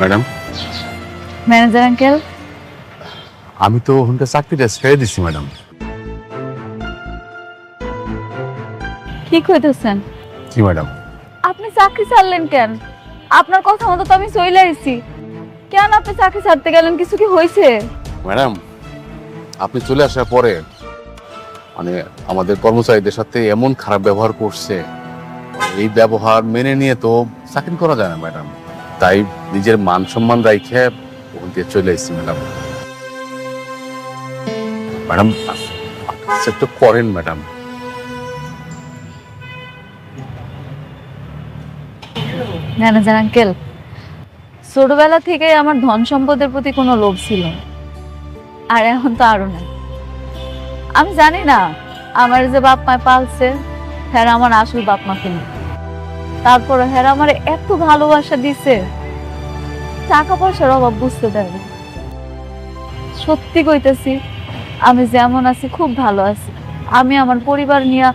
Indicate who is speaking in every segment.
Speaker 1: Madam,
Speaker 2: manager uncle,
Speaker 1: আমি তো ওখানকার চাকরিটা ছেড়ে দিচ্ছি ম্যাডাম।
Speaker 2: কি কইতেছেন?
Speaker 1: জি ম্যাডাম।
Speaker 2: আপনি চাকরি ছাড়লেন কেন? আপনার কথা মতো তো আমি চলে আইছি। কেন আপনি চাকরি ছাড়তে গেলেন? কিছু কি হয়েছে?
Speaker 1: ম্যাডাম, আপনি চলে আসার পরে মানে আমাদের কর্মচারীদের সাথে এমন খারাপ ব্যবহার করছে, এই ব্যবহার মেনে নিয়ে তো চাকরি করা যায় না ম্যাডাম। তাই নিজের মান সম্মান রাইখে ওখান থেকে চলে এসেছি ম্যাডাম। ম্যাডাম একটু করেন ম্যাডাম।
Speaker 2: ম্যানেজার আঙ্কেল, ছোটবেলা থেকে আমার ধন সম্পদের প্রতি কোনো লোভ ছিল না, আর এখন তো আরো না। আমি জানি না আমার যে বাপ মা পালছে হ্যাঁ আমার আসল বাপ মা কিনা, তারপরে হ্যাঁ আমার এত ভালোবাসা দিছে, টাকা পয়সার অভাব বুঝতে দেয় না। সত্যি কইতেছি, আমি যেমন আছি খুব ভালো আছি। আমি আমার পরিবার নিয়ে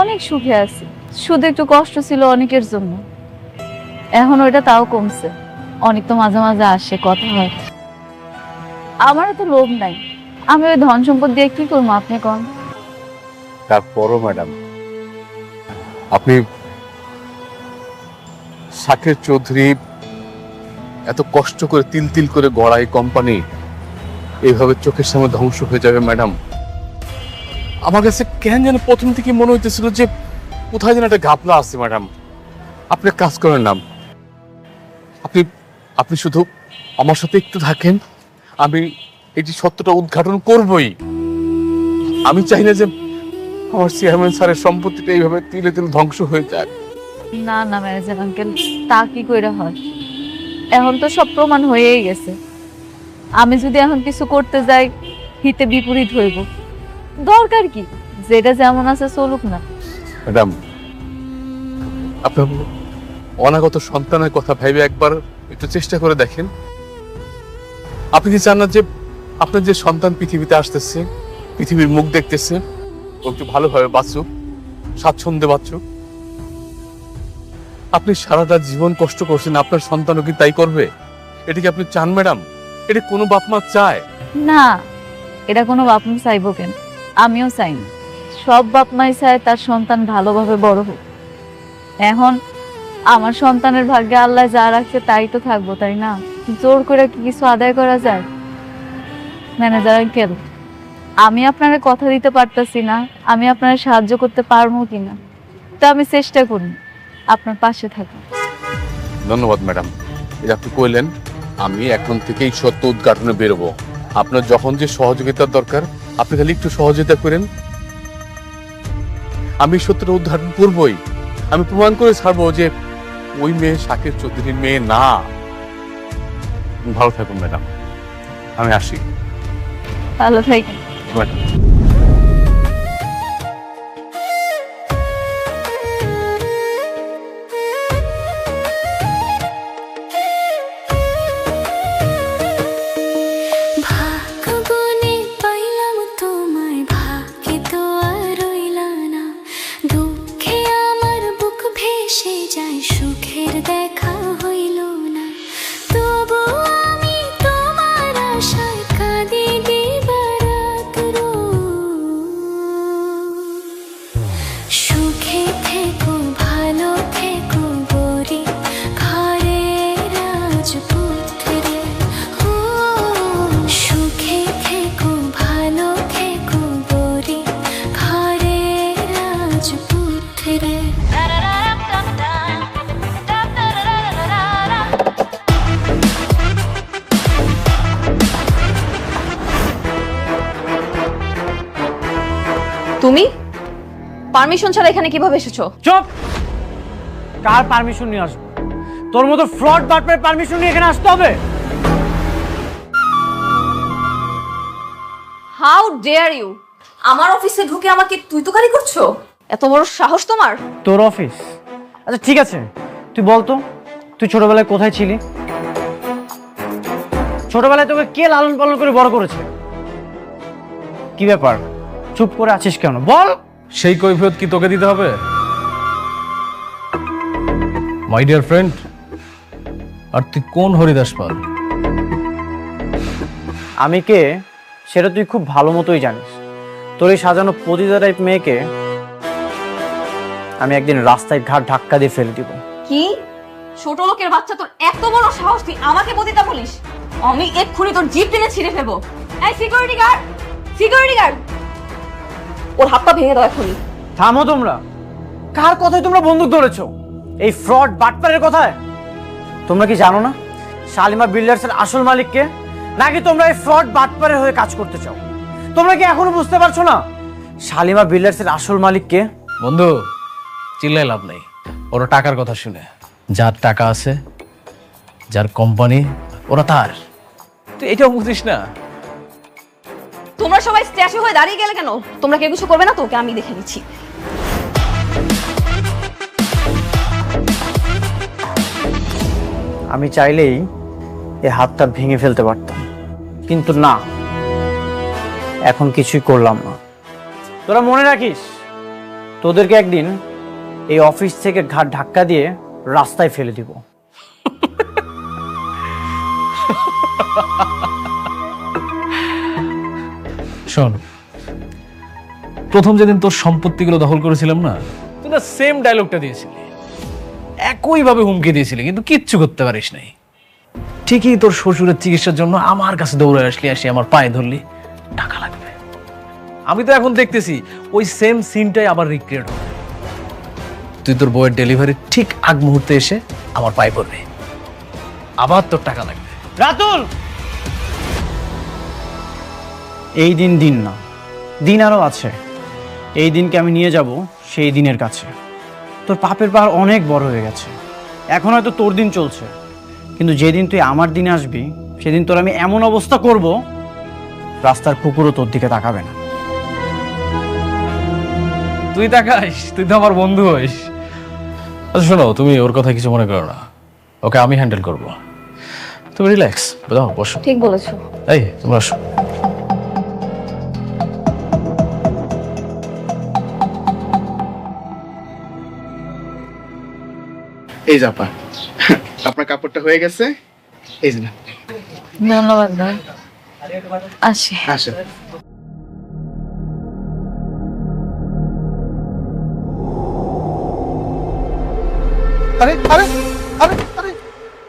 Speaker 2: অনেক সুখে আছি। শুধু একটু কষ্ট ছিল অনেকের জন্য, এখন ওইটা তাও কমছে। অনেক তো মাঝে মাঝে আসে, কথা হয়। আমার তো লোভ নাই, আমি ওই ধন সম্পদ দিয়ে কি করবো আপনি কন?
Speaker 1: তারপরও ম্যাডাম, আপনি শাকের চৌধুরী এত কষ্ট করে তিল তিল করে গড়াই কোম্পানি এইভাবে চোখের সামনে ধ্বংস হয়ে যাবে ম্যাডাম। আমার কাছে কেন যেন প্রথম থেকে মনে হইতেছিল যে কোথায় যেন একটা ঘাপলা আছে ম্যাডাম। আপনি কাজ করেন না, আপনি আপনি শুধু আমার সাথে একটু থাকেন, আমি এই যে সত্যটা উদ্ঘাটন করবই। আমি চাই না যে আমার চেয়ারম্যান স্যারের সম্পত্তিটা এইভাবে তিলে তিলে ধ্বংস হয়ে যায়।
Speaker 2: না না ম্যানেজার আঙ্কেল, তা কি কইরা হয়? এখন তো সব প্রমাণ হয়েই গেছে। আমি যদি এখন কিছু করতে যাই হিতে বিপরীত হইব। দরকার কি, যেটা যেমন আছে চলুক না।
Speaker 1: ম্যাডাম, আপনার অনাগত সন্তানের কথা ভেবে একবার একটু চেষ্টা করে দেখেন। আপনি কি চান না যে আপনার যে সন্তান পৃথিবীতে আসতেছে, পৃথিবীর মুখ দেখতেছে, ও একটু ভালোভাবে বাঁচুক, স্বাচ্ছন্দ্যে বাঁচুক? আপনি সারাটা জীবন কষ্ট করছেন, আপনার সন্তানও কি তাই করবে? এটা কি আপনি চান ম্যাডাম? এটা কোনো বাপ মা চায়?
Speaker 2: না, এটা কোনো বাপ মা চাইবো কেন? আমিও চাই না। সব বাপ মাই চায় তার সন্তান ভালোভাবে বড় হোক। এখন আমার সন্তানের ভাগ্যে আল্লাহ যা রাখছে তাই তো থাকবো, তাই না? জোর করে কি কিছু আদায় করা যায়? ম্যানেজার আঙ্কেল, আমি আপনাকে কথা দিতে পারতাছি না আমি আপনার সাহায্য করতে পারবো কিনা, তো আমি চেষ্টা করি আপনার পাশে থাকা।
Speaker 1: ধন্যবাদ ম্যাডাম, এটা আপনি কইলেন। আমি এখন থেকেই সত্য উদ্ঘাটনে বেরোবো। আপনার যখন যে সহযোগিতার দরকার আপনি খালি একটু সহযোগিতা করেন, আমি সত্যটা উদ্ঘাটন করবই। আমি প্রমাণ করে ছাড়বো যে ওই মেয়ে শাকের চৌধুরীর মেয়ে না। ভালো থাকুন ম্যাডাম, আমি আসি।
Speaker 2: ভালো থাকেন।
Speaker 1: ম্যাডাম,
Speaker 3: ভাগ্যগুণে পাইলাম তোমায়, ভাগ্যে তো আর রইলা না। দুঃখে আমার বুক ভেসে যায়, সুখের দেখা হইল না। তবু আমি তোমার আশায় কাঁদি দিবারাত রোজ। সুখে থেকো, ভালো থেকো গরিব ঘরের রাজপুত্রে। ও সুখে থেকো, ভালো থেকো গরিব ঘরের রাজপুত্রে।
Speaker 4: তুমি পারমিশন ছাড়া এখানে কিভাবে এসেছো?
Speaker 5: চুপ! কার পারমিশন নিয়ে আসবো? তোর মতো ফ্রড বাটপার পারমিশন নিয়ে এখানে আসতে হবে?
Speaker 4: হাউ ডেয়ার ইউ আমার অফিসে ঢুকে আমাকে তুই তোকারি করছো? এত বড় সাহস তোমার?
Speaker 5: তোর অফিস? আচ্ছা ঠিক আছে, তুই বলতো তুই ছোটবেলায় কোথায় ছিলি? ছোটবেলায় তোকে কে লালন পালন করে বড় করেছে? কি ব্যাপার, চুপ করে আছিস কেন? বল।
Speaker 6: সেই কৈফিয়ত কি তোকে দিতে হবে? মাই ডিয়ার ফ্রেন্ড, আর তুই কোন হরিদাস পাল?
Speaker 5: আমি কে সেটা তুই খুব ভালো মতোই জানিস। তোর এই সাজানো পতিতা টাইপ মেয়েকে আমি একদিন রাস্তায় ঘাট ধাক্কা দিয়ে ফেলে দিব।
Speaker 4: কি ছোট লোকের বাচ্চা, তোর এত বড় সাহস, তুই আমাকে পতিতা বলিস? আমি এক্ষুনি তোর জিপ টেনে ছিঁড়ে ফেলবো। এই সিকিউরিটি গার্ড, সিকিউরিটি গার্ড, ওর হাত পা ভেঙে দাও এখনই।
Speaker 5: থামো তোমরা। কার কথায় তোমরা বন্দুক ধরেছো? এই ফ্রড বাটপারের কথায়? তোমরা কি জানো না শালিমা বিল্ডার্সের আসল মালিক কে? নাকি তোমরা এই ফ্রড বাটপারের হয়ে কাজ করতে চাও? তোমরা কি এখনো বুঝতে পারছো না শালিমা বিল্ডার্সের আসল মালিক কে?
Speaker 6: বন্ধু, চিল্লাই লাভ নেই। ওরা টাকার কথা শুনে, যার টাকা আছে, যার কোম্পানি, ওরা তার। তুই এটাও বুঝিস না?
Speaker 4: তোমরা সবাই স্ট্যাচু হয়ে দাঁড়িয়ে গেলে কেন? তোমরা কেউ কিছু করবে না? তোকে আমি দেখে নিচ্ছি।
Speaker 5: আমি চাইলেই এই হাতটা ভেঙে ফেলতে পারতাম, কিন্তু না, এখন কিছুই করলাম না। তোরা মনে রাখিস, তোদেরকে একদিন এই অফিস থেকে ঘাট ধাক্কা দিয়ে রাস্তায় ফেলে দিব।
Speaker 6: শোন, প্রথম যেদিন তোর সম্পত্তিগুলো দখল করেছিলাম না, তুই না সেম ডায়লগটা দিয়েছিলি, একইভাবে হুমকি দিয়েছিলি, কিন্তু কিচ্ছু করতে পারিস নাই। ঠিকই তোর শ্বশুরের চিকিৎসার জন্য আমার কাছে দৌড়ে আসলি, আসি আমার পায়ে ধরলি, টাকা লাগবে। আমি তো এখন দেখতেছি ওই সেম সিনটাই আবার রিক্রিয়েট হবে। তুই তোর বইয়ের ডেলিভারি ঠিক আগ মুহূর্তে এসে আমার পায়ে পড়বে, আবার তোর টাকা লাগবে।
Speaker 5: রাতুল, এই দিন দিন না, দিন আরো আছে। এই দিনকে আমি নিয়ে যাব সেই দিনের কাছে। তোর পাপের পাহাড় অনেক বড় হয়ে গেছে, এখন হয়তো তোর দিন চলছে, কিন্তু যেদিন তুই আমার দিনে আসবি সেদিন তোর আমি এমন অবস্থা করব, রাস্তার কুকুরও তোর দিকে তাকাবে না।
Speaker 6: তুই তাকাইস? তুই তো আমার বন্ধু হইস। আচ্ছা শোনো, তুমি ওর কথা কিছু মনে করো না, ওকে আমি হ্যান্ডেল করব। তুমি রিল্যাক্স, বুঝাও, বসো।
Speaker 2: ঠিক বলেছো।
Speaker 6: এই তোমরা আসো।
Speaker 7: এই যে আপা, আপনার কাপড়টা হয়ে গেছে, এই যে না।
Speaker 2: ধন্যবাদ ভাই, আসি।
Speaker 7: আসেন। আরে আরে আরে আরে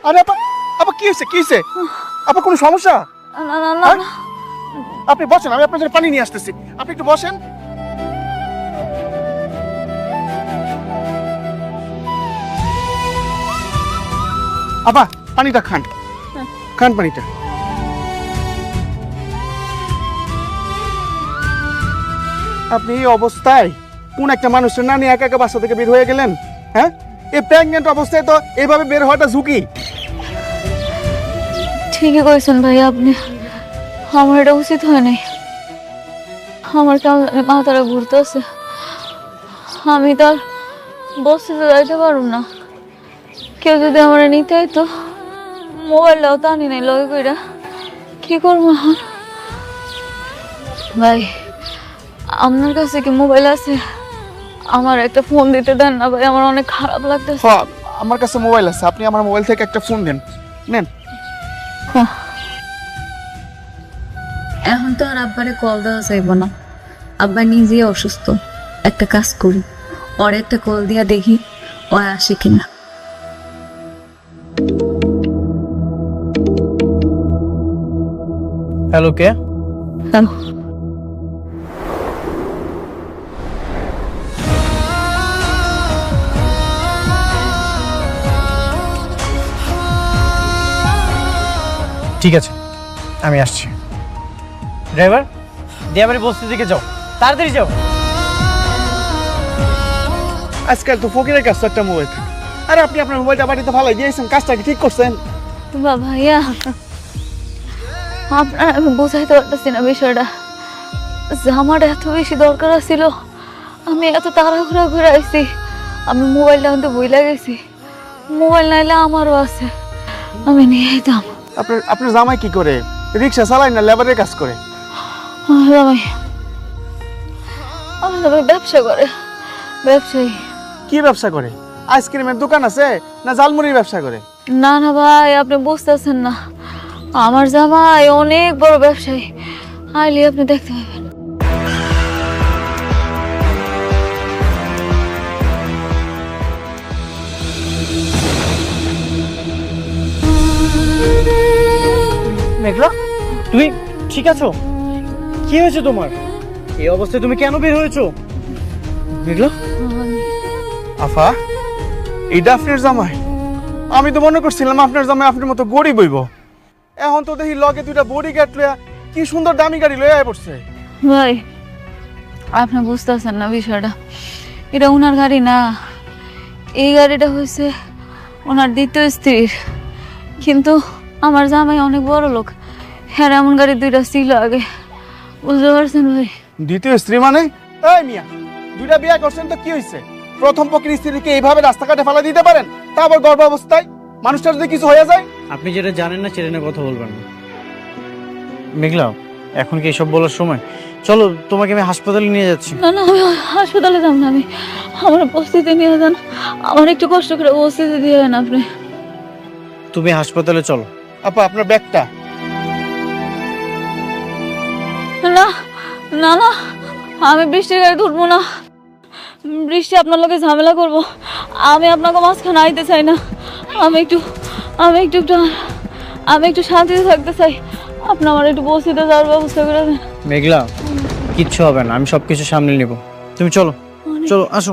Speaker 7: আরে আপা, আপা কি হয়েছে, কি হয়েছে? আপা কোনো সমস্যা?
Speaker 2: না না না না।
Speaker 7: আপনি বসেন, আমি আপনার জন্য পানি নিয়ে আসতেছি, আপনি একটু বসেন। আপা পানিটা খান, খান পানিটা। আপনি এই অবস্থায় কোন একটা মানুষের না নিয়ে একা একা বাসা থেকে বের হয়ে গেলেন? হ্যাঁ, এই প্রেগনেন্ট অবস্থায় তো এইভাবে বের হওয়াটা ঝুঁকি।
Speaker 2: ঠিকই করেছেন ভাই আপনি, আমার এটা উচিত হয় নাই। আমার কেমন মাথাটা ঘুরতেছে, আমি তো আর বসতে যাইতে পারব না। কেউ যদি আমার নিতে হইতো, মোবাইলটাও তো আনি নাই লগে কইরা, কি করবো এখন? ভাই আপনার কাছে কি মোবাইল আছে? আমার একটা ফোন দিতে দেন না ভাই, আমার অনেক খারাপ লাগতেছে।
Speaker 7: আমার কাছে মোবাইল আছে, আপনি আমার মোবাইল থেকে একটা ফোন দেন, নেন।
Speaker 2: এখন তো আর আব্বারে কল দেওয়া যাইব না, আব্বা নিজেই অসুস্থ। একটা কাজ করি, ওর একটা কল দিয়া দেখি ও আসে কিনা।
Speaker 5: হ্যালো, কে?
Speaker 2: হ্যালো,
Speaker 5: ঠিক আছে, আমি আসছি। ড্রাইভার, দিয়াবাড়ি বস্তির দিকে যাও, তাড়াতাড়ি যাও।
Speaker 7: আজকাল তো ফকিরের কাছে একটা মোবাইল থাকে। আরে আপনি আপনার মোবাইলটা বাড়িতে ফালাই দিয়েছেন, কাজটা কি ঠিক করছেন?
Speaker 2: ভাইয়া আপনার আমি বোঝাইতে পারতেছি না বিষয়টা, যে আমার এত বেশি দরকার ছিল, আমি এত তাড়াহুড়া করে আইছি, আমি মোবাইলটা আনতে ভুলে গেছি। মোবাইল নাইলে আমারও আছে, আমি নিয়ে আইতাম।
Speaker 7: আপনার জামাই কি করে? রিক্সা চালায় না লেবারের কাজ করে?
Speaker 2: জামাই আমার জামাই ব্যবসা করে, ব্যবসায়ী।
Speaker 7: কি ব্যবসা করে? আইসক্রিমের দোকান আছে না জালমুড়ির ব্যবসা করে?
Speaker 2: না না ভাই, আপনি বুঝতেছেন না, আমার জামাই অনেক বড় ব্যবসায়ী, আইলে আপনি দেখতে পাবেন।
Speaker 5: মেঘলা, তুমি ঠিক আছো? কি হয়েছে তোমার? এই অবস্থায় তুমি কেন বের হয়েছো? মেঘলা,
Speaker 7: আফা, এটা আপনার জামাই? আমি তো মনে করছিলাম আপনার জামাই আপনার মতো গরিব হইব। এখন তো দেখি লগে দুইটা বডি গার্ড লইয়া কি সুন্দর দামি গাড়ি লইয়া আয় পড়ছে।
Speaker 2: ভাই, আপনি বুঝতেছেন না বিষয়টা, এটা ওনার গাড়ি না, এই গাড়িটা হয়েছে ওনার দ্বিতীয় স্ত্রীর। কিন্তু আমার জামাই অনেক বড় লোক, হ্যাঁ এমন গাড়ি দুইটা ছিল আগে, বুঝতে পারছেন ভাই?
Speaker 7: দ্বিতীয় স্ত্রী মানে? এই মিয়া, দুইটা বিয়ে করছেন তো কি হইছে? প্রথম পক্ষের স্ত্রীকে এইভাবে রাস্তাঘাটে ফেলা দিতে পারেন, তা আবার গর্ভ অবস্থায়? মানুষটার যদি কিছু হয়ে যায়?
Speaker 5: আপনি যেটা জানেন না সেটা নিয়ে কথা বলবেন না। মেঘলা, এখন কি এসব বলার সময়? চলো, তোমাকে আমি হাসপাতালে নিয়ে যাচ্ছি।
Speaker 2: না না, আমি হাসপাতালে যাব না, আমি আমার বস্তিতে নিয়ে যান, আমার একটু কষ্ট করে বস্তিতে দিয়ে যান আপনি।
Speaker 5: তুমি হাসপাতালে চলো।
Speaker 7: আপা, আপনার ব্যাগটা।
Speaker 2: না না না, আমি বৃষ্টির গাড়ি উঠবো না, বৃষ্টি আপনার লোকে ঝামেলা করবো, আমি আপনাকে মাঝখানে আইতে চাই না, আমি একটু শান্তিতে থাকতে চাই, আপনি আমার একটু বস্তিতে যাওয়ার ব্যবস্থা করে দেন।
Speaker 5: মেঘলা, কিচ্ছু হবে না, আমি সবকিছু সামনে নিব। তুমি চলো, চলো, আসো।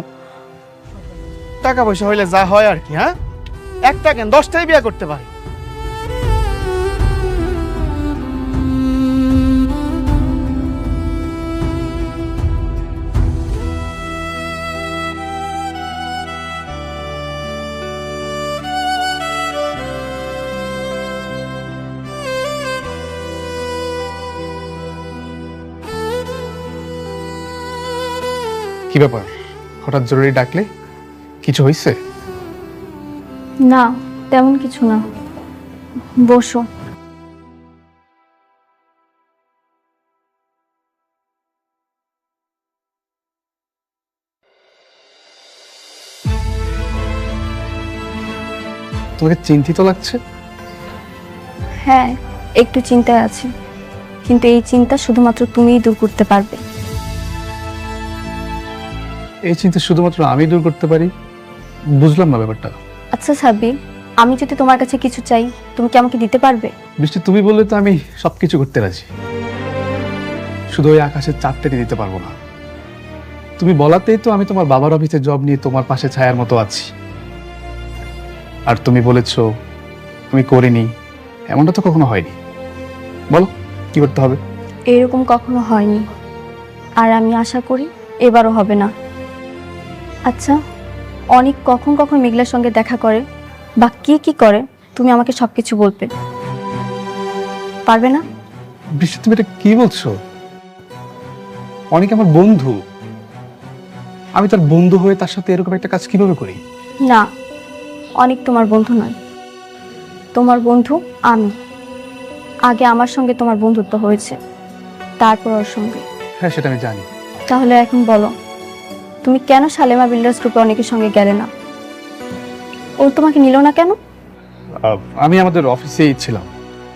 Speaker 7: টাকা পয়সা হইলে যা হয় আর কি, হ্যাঁ? একটা কেন 10টাই বিয়ে করতে পারে।
Speaker 1: কি ব্যাপার, হঠাৎ জরুরি ডাকলে? কিছু হয়েছে?
Speaker 8: না, তেমন কিছু না, বসো।
Speaker 1: তোমাকে চিন্তিত লাগছে?
Speaker 8: হ্যাঁ, একটু চিন্তায় আছি, কিন্তু এই চিন্তা শুধুমাত্র তুমিই দূর করতে পারবে।
Speaker 1: এই চিন্তা শুধুমাত্র আমি দূর করতে পারি? বুঝলাম না ব্যাপারটা।
Speaker 8: আচ্ছা সাব্বির, আমি যদি তোমার কাছে কিছু চাই, তুমি কি আমাকে দিতে পারবে?
Speaker 1: বৃষ্টি, তুমি বললে তো আমি সবকিছু করতে রাজি, শুধু ওই আকাশের চাঁদটাকে দিতে পারবো না। তুমি বলাতেই তো আমি তোমার বাবার অফিসে জব নিয়ে তোমার পাশে ছায়ার মতো আছি। আর তুমি বলেছো আমি করিনি, এমনটা তো কখনো হয়নি। বলো কি করতে হবে?
Speaker 8: এরকম কখনো হয়নি, আর আমি আশা করি এবারও হবে না। আচ্ছা, অনেক কখন কখন মেঘলার সঙ্গে দেখা করে বা কি কি করে, তুমি আমাকে সবকিছু বলবে, পারবে না?
Speaker 1: বৃষ্টি, তুমি এটা কি বলছো? অনেক আমার বন্ধু, আমি তার বন্ধু হয়ে তার সাথে এরকম একটা কাজ কিভাবে করি?
Speaker 8: না, অনেক তোমার বন্ধু নয়, তোমার বন্ধু আমি। আগে আমার সঙ্গে তোমার বন্ধুত্ব হয়েছে, তারপর ওর সঙ্গে।
Speaker 1: হ্যাঁ, সেটা আমি জানি।
Speaker 8: তাহলে এখন বলো, তুমি কেন শালেমা বিল্ডার্স গ্রুপে অনেকের সঙ্গে গেলে না? ও তোমাকে নিল না কেন?
Speaker 1: আমি আমাদের অফিসেই ছিলাম,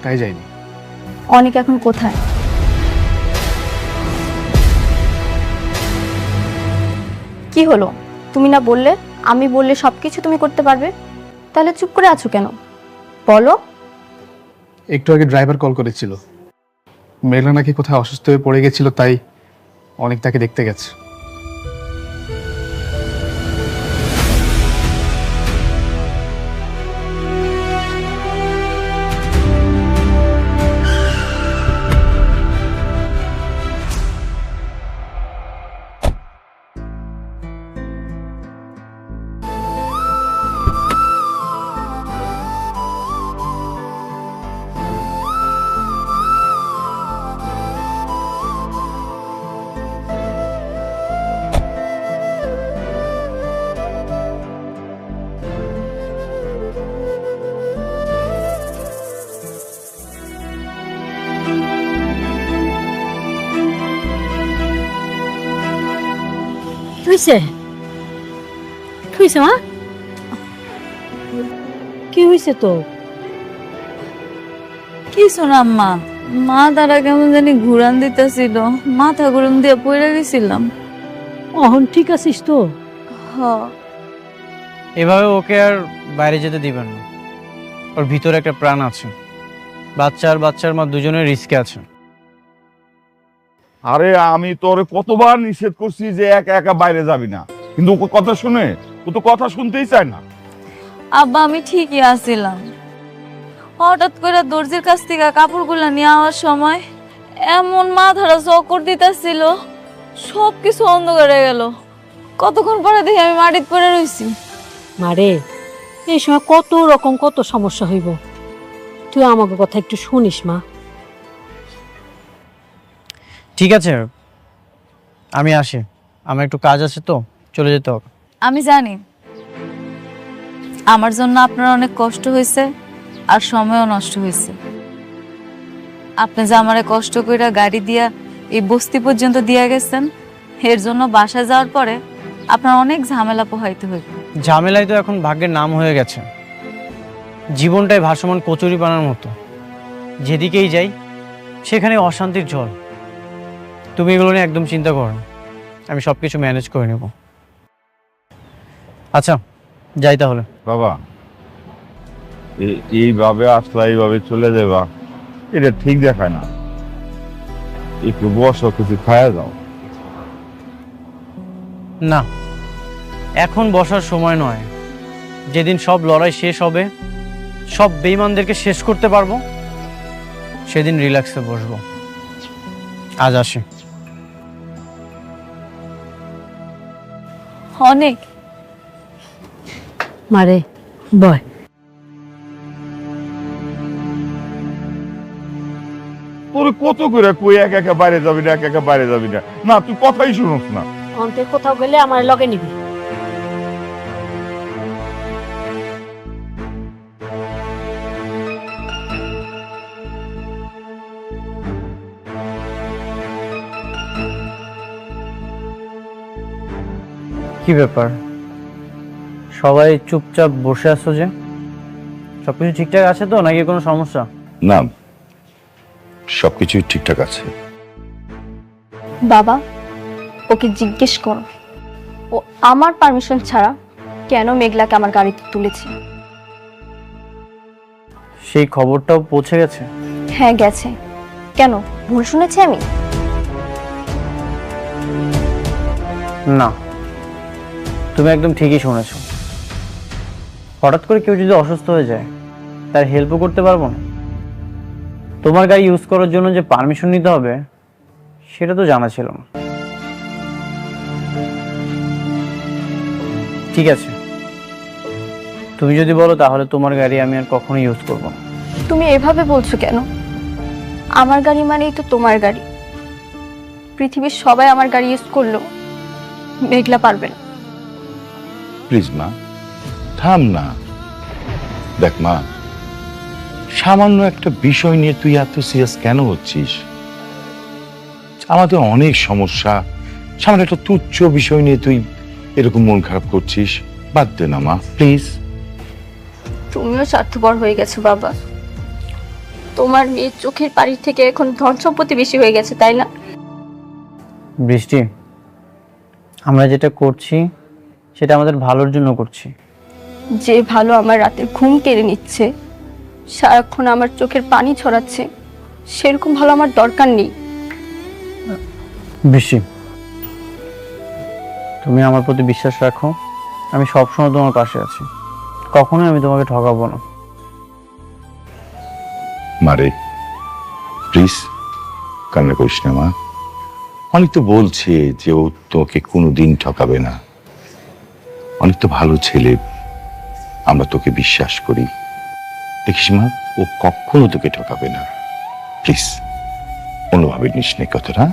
Speaker 1: তাই যাইনি।
Speaker 8: অনেক এখন কোথায়? কি হলো, তুমি না বললে আমি বললে সবকিছু তুমি করতে পারবে? তাহলে চুপ করে আছো কেন, বলো।
Speaker 1: একটু আগে ড্রাইভার কল করেছিল, মেঘলা নাকি কোথায় অসুস্থ হয়ে পড়ে গেছিল, তাই অনেক তাকে দেখতে গেছে।
Speaker 9: হইছে হইছে মা, কি হয়েছে তো?
Speaker 2: কিছু না আম্মা, মাথাটা কেমন জানি ঘুরান দিতেছিল, মাথা ঘুরান দিয়ে পড়ে গেছিলাম।
Speaker 9: অহন ঠিক আছিস তো?
Speaker 2: হ।
Speaker 5: এভাবে ওকে আর বাইরে যেতে দিবেন না। ওর ভিতরে একটা প্রাণ আছে, বাচ্চা আর বাচ্চার মা দুজনের রিস্কে আছে।
Speaker 10: আরে আমি তোরে কতবার নিষেধ করছি যে একা একা বাইরে যাবি না, কিন্তু ও কথা শুনে, ও তো কথা শুনতেই চায় না।
Speaker 2: আব্বা আমি ঠিকই আছিলাম, হঠাৎ করে দর্জির কাছ থেকে কাপড়গুলো নিয়ে আওয়ার সময় এমন মাথাটা চক্কর দিতেছিল, সবকিছু অন্ধকার হয়ে গেল। কতক্ষণ পরে দেখি আমি মাটিতে পড়ে রইছি।
Speaker 9: মারে, এই সময় কত রকম কত সমস্যা হইব, তুই আমাকে কথা একটু শুনিস মা।
Speaker 5: ঠিক আছে, আমি আসি, আমার একটু কাজ আছে তো, চলে যেতে হবে।
Speaker 2: আমি জানি আমার জন্য আপনার অনেক কষ্ট হয়েছে আর সময়ও নষ্ট হয়েছে। আপনি যে আমারে কষ্ট কইরা গাড়ি দিয়া এই বস্তি পর্যন্ত দিয়া গেছেন, এর জন্য বাসায় যাওয়ার পরে আপনার অনেক ঝামেলা পোহাইতে হইবে।
Speaker 5: ঝামেলাই তো এখন ভাগ্যের নাম হয়ে গেছে। জীবনটাই ভাসমান কচুরি পানার মতো, যেদিকেই যাই সেখানে অশান্তির ঝড়। তুমি এগুলো নিয়ে একদম চিন্তা করো না, আমি সব কিছু ম্যানেজ করে নেব। আচ্ছা যাই তাহলে।
Speaker 10: বাবা, এইভাবে আসলা, এইভাবে চলে যাবা, এটা ঠিক দেখায় না। একটু বসো, কিছু খায়া যাও।
Speaker 5: না, এখন বসার সময় নয়। যেদিন সব লড়াই শেষ হবে, সব বেঈমানদেরকে শেষ করতে পারবো, সেদিন রিল্যাক্সে বসবো। আজ আসি।
Speaker 2: অনেক
Speaker 9: মারে বয়।
Speaker 10: তোর কত করে কই একা একা বাইরে যাবি না, একা একা বাইরে যাবি না, না তুই কথাই শুনোস না।
Speaker 9: অন্তে কোথাও গেলে আমার লগে নিবি।
Speaker 5: কি ব্যাপার, সবাই চুপচাপ বসে আছো যে? সবকিছু ঠিকঠাক আছে তো, নাকি কোনো সমস্যা?
Speaker 10: না, সবকিছুই ঠিকঠাক আছে।
Speaker 8: বাবা, ওকে জিজ্ঞেস করো ও আমার পারমিশন ছাড়া কেন মেঘলাকে আমার গাড়িতে তুলেছে।
Speaker 5: সেই খবরটাও পৌঁছে গেছে?
Speaker 8: হ্যাঁ গেছে। কেন, ভুল শুনেছি আমি?
Speaker 5: না, তুমি একদম ঠিকই শুনেছো। হঠাৎ করে কেউ যদি অসুস্থ হয়ে যায়, তার হেল্পও করতে পারবো না। তোমার গাড়ি ইউজ করার জন্য যে পারমিশন নিতে হবে, সেটা তো জানা ছিল না। ঠিক আছে, তুমি যদি বলো তাহলে তোমার গাড়ি আমি আর কখনো ইউজ করবো না।
Speaker 8: তুমি এভাবে বলছো কেন? আমার গাড়ি মানেই তো তোমার গাড়ি। পৃথিবীর সবাই আমার গাড়ি ইউজ করলো, মেঘলা পারবে না।
Speaker 10: প্লিজ মা, থাম না। দেখ মা, সামান্য একটা বিষয় নিয়ে তুই এত সিরিয়াস কেন হচ্ছিস? আমাদের অনেক সমস্যা, সামান্য একটা তুচ্ছ বিষয় নিয়ে তুই এরকম মন খারাপ করছিস। বাদ দে না মা, প্লিজ।
Speaker 8: তুমিও স্বার্থপর হয়ে গেছো বাবা। তোমার মেয়ের চোখের পানির থেকে এখন ধন সম্পত্তি বেশি হয়ে গেছে, তাই না?
Speaker 5: বৃষ্টি, আমরা যেটা করছি সেটা আমাদের ভালোর জন্য করছি।
Speaker 8: যে ভালো আমার রাতের ঘুম কেড়ে নিচ্ছে, সারাক্ষণ আমার চোখের পানি ছড়াচ্ছে, সেরকম ভালো আমার দরকার নেই।
Speaker 5: বৃষ্টি, তুমি আমার প্রতি বিশ্বাস রাখো, আমি সবসময় তোমার পাশে আছি, কখনোই আমি তোমাকে ঠকাবো না।
Speaker 10: মারে প্লিজ কান্না করিস না মা। অনেক তো বলছে যে ও তোকে কোনোদিন ঠকাবে না, অনেক তো ভালো ছেলে, আমরা তোকে বিশ্বাস করি। দেখিস মা, ও কখনো তোকে ঠকাবে না। প্লিজ অন্যভাবে নিস না কথাটা।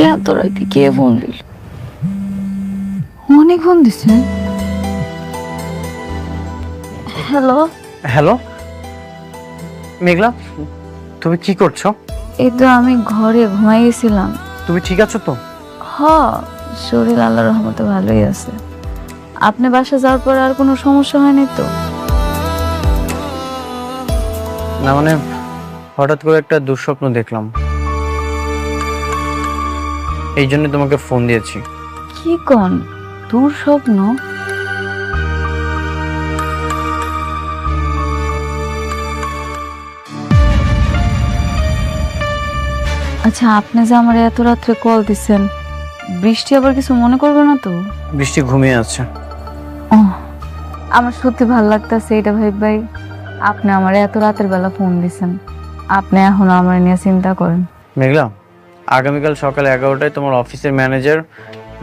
Speaker 2: এত রাতে কে ফোন দিল? অনেক ফোন দিছে। হ্যালো,
Speaker 5: হ্যালো মেঘলা, তুমি কি করছো?
Speaker 2: এই তো আমি ঘরে ঘুমাইছিলাম।
Speaker 5: তুমি ঠিক আছো তো?
Speaker 2: হ, শরীর আল্লাহর রহমতে ভালোই আছে। আপনি বাসা যাওয়ার পর আর কোনো সমস্যা হয়নি তো?
Speaker 5: না মানে হঠাৎ করে একটা দুঃস্বপ্ন দেখলাম, এই জন্য তোমাকে ফোন দিয়েছি।
Speaker 2: কি কোন দূর স্বপ্ন? আচ্ছা, আপনি যে আমার এত রাত্রে কল দিচ্ছেন, বৃষ্টি আবার কিছু মনে করবে না তো?
Speaker 5: বৃষ্টি ঘুমিয়ে আছে।
Speaker 2: ও, আমার সত্যি ভালো লাগতেছে এটা ভাই। আপনি আমার এত রাতের বেলা ফোন দিছেন, আপনি এখনো আমার নিয়ে চিন্তা করেন।
Speaker 5: মেঘলা, আগামীকাল সকাল 11টায় তোমার অফিসের ম্যানেজার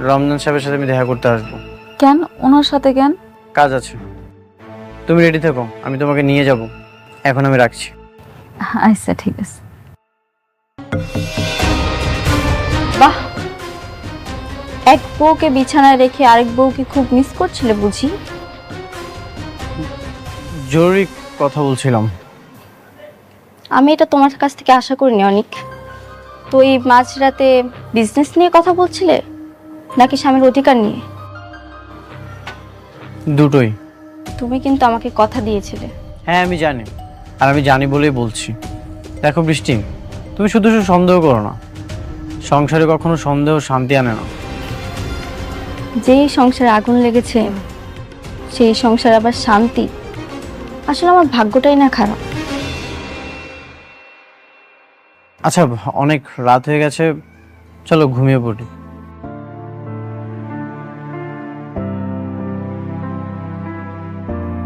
Speaker 5: রমজান সাহেবের সাথে আমি দেখা করতে আসবো।
Speaker 2: কেন ওনার সাথে কেন?
Speaker 5: কাজ আছে, তুমি রেডি থেকো, আমি তোমাকে নিয়ে যাব। এখন আমি রাখছি।
Speaker 2: আচ্ছা ঠিক আছে। বাহ,
Speaker 8: এক বউকে বিছানায় রেখে আরেক বউকে খুব মিস করছিলে বুঝি?
Speaker 5: জরুরি কথা বলছিলাম।
Speaker 8: আমি এটা তোমার কাছ থেকে আশা করিনি অনিক। তো এই মাঝরাতে বিজনেস নিয়ে কথা বলছিলে নাকি স্বামীর অধিকার নিয়ে?
Speaker 5: দুটোই।
Speaker 8: তুমি কিন্তু আমাকে কথা দিয়েছিলে।
Speaker 5: হ্যাঁ আমি জানি, আর আমি জানি বলেই বলছি। দেখো বৃষ্টি, তুমি শুধু শুধু সন্দেহ করো না। সংসারে কখনো সন্দেহ শান্তি আনে না।
Speaker 8: যেই সংসারে আগুন লেগেছে সেই সংসারে আবার শান্তি। আসলে আমার ভাগ্যটাই না খারাপ।
Speaker 5: আচ্ছা, অনেক রাত হয়ে গেছে, চলো ঘুমিয়ে পড়ি।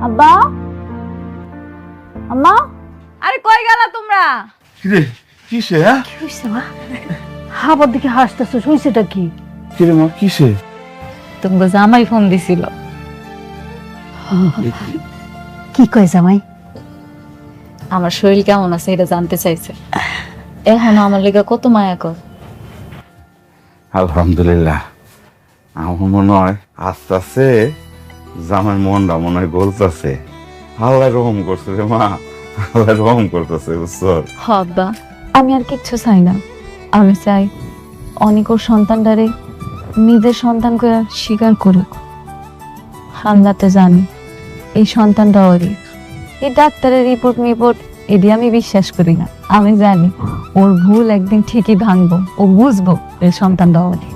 Speaker 2: আব্বা, আম্মা, আরে কই গেলা তোমরা?
Speaker 7: কিরে কিসে? হ্যাঁ
Speaker 9: কি হয়েছে মা? আবার দিকে হাসতেছো, হয়েছেটা কি?
Speaker 7: কিরে মা কিসে?
Speaker 2: তোমাকে জামাই ফোন দিছিল।
Speaker 9: কি কয় জামাই?
Speaker 2: আমার শরীর কেমন আছে এটা জানতে চাইছে। এখন আমার লেগে কত মায়া কর।
Speaker 10: আলহামদুলিল্লাহ, আমার মনে হয় আস্তে আস্তে জামার মনটা মনে হয় গলতেছে। আল্লাহ রহম করছে রে মা, আল্লাহ রহম করতেছে, বুঝছো?
Speaker 2: হ আব্বা, আমি আর কিচ্ছু চাই না। আমি চাই অনেক ওর সন্তানটারে নিজের সন্তান করে স্বীকার করুক। আল্লাহতে জানি এই সন্তানটা ওরই। এই ডাক্তারের রিপোর্ট এটি আমি বিশ্বাস করি না। আমি জানি ওর ভুল একদিন ঠিকই ভাঙবো, ও বুঝবো এই সন্তানটা ওরই।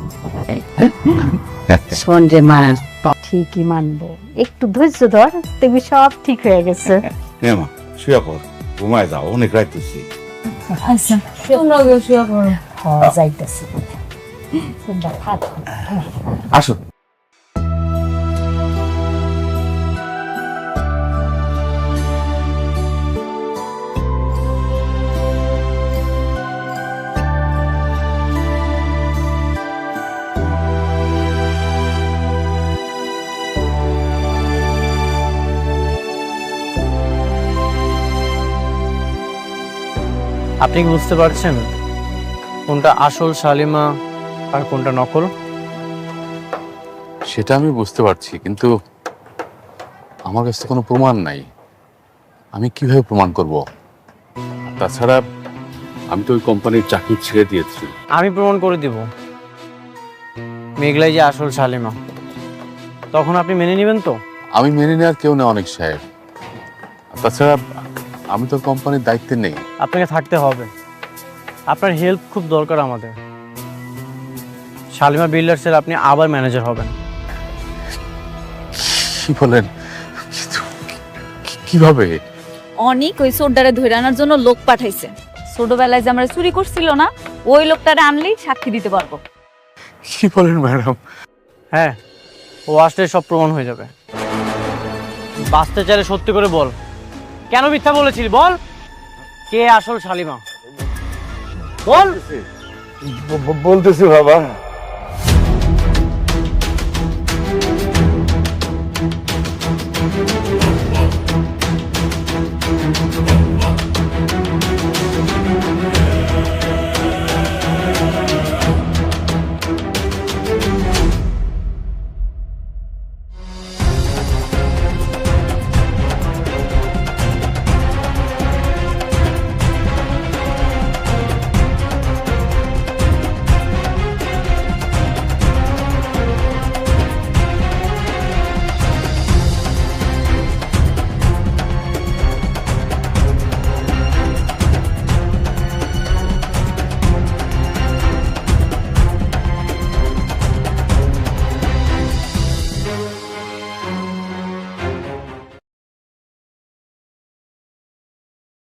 Speaker 9: শোন রে মা, ঠিকই মানবো, একটু ধৈর্য ধর, দেখবি সব ঠিক হয়ে গেছে।
Speaker 10: নে মা শুয়ে পড়, ঘুমায় যাও, অনেক রাত হইছে।
Speaker 2: আচ্ছা, তোমরা শুয়ে পড়ো।
Speaker 9: যাইতেছি।
Speaker 10: আসো।
Speaker 5: আপনি কি বুঝতে পারছেন কোনটা আসল শালিমা আর কোনটা নকল?
Speaker 1: সেটা আমি বুঝতে পারছি, কিন্তু আমার কাছে কোনো প্রমাণ নাই। আমি কিভাবে প্রমাণ করব? তাছাড়া আমি তো ওই কোম্পানির চাকরি ছেড়ে দিয়েছি।
Speaker 5: আমি প্রমাণ করে দিব মেঘলাই যে আসল শালিমা। তখন আপনি মেনে নেবেন তো?
Speaker 1: আমি মেনে নেওয়ার কেউ না অনেক সাহেব। তাছাড়া আমি তো কোম্পানির দায়িত্বে নেই।
Speaker 5: আপনাকে থাকতে হবে, আপনার হেল্প খুব দরকার আমাদের। শালিমা বিল্ডার্সের আপনি আবার ম্যানেজার হবেন।
Speaker 1: কি বলেন? কিভাবে?
Speaker 2: অনেক ওই সোডারে ধরে আনার জন্য লোক পাঠাইছে। ছোটবেলায় যে আমরা চুরি করছিল না, ওই লোকটারে আনলেই সাক্ষী দিতে পারবো।
Speaker 1: কি বলেন ম্যাডাম?
Speaker 5: হ্যাঁ, ও আসলে সব প্রমাণ হয়ে যাবে। বাঁচতে চাইলে সত্যি করে বল, কেন মিথ্যা বলেছিলি? বল, কে আসল শালিমা? বল।
Speaker 10: বলতেছি বাবা।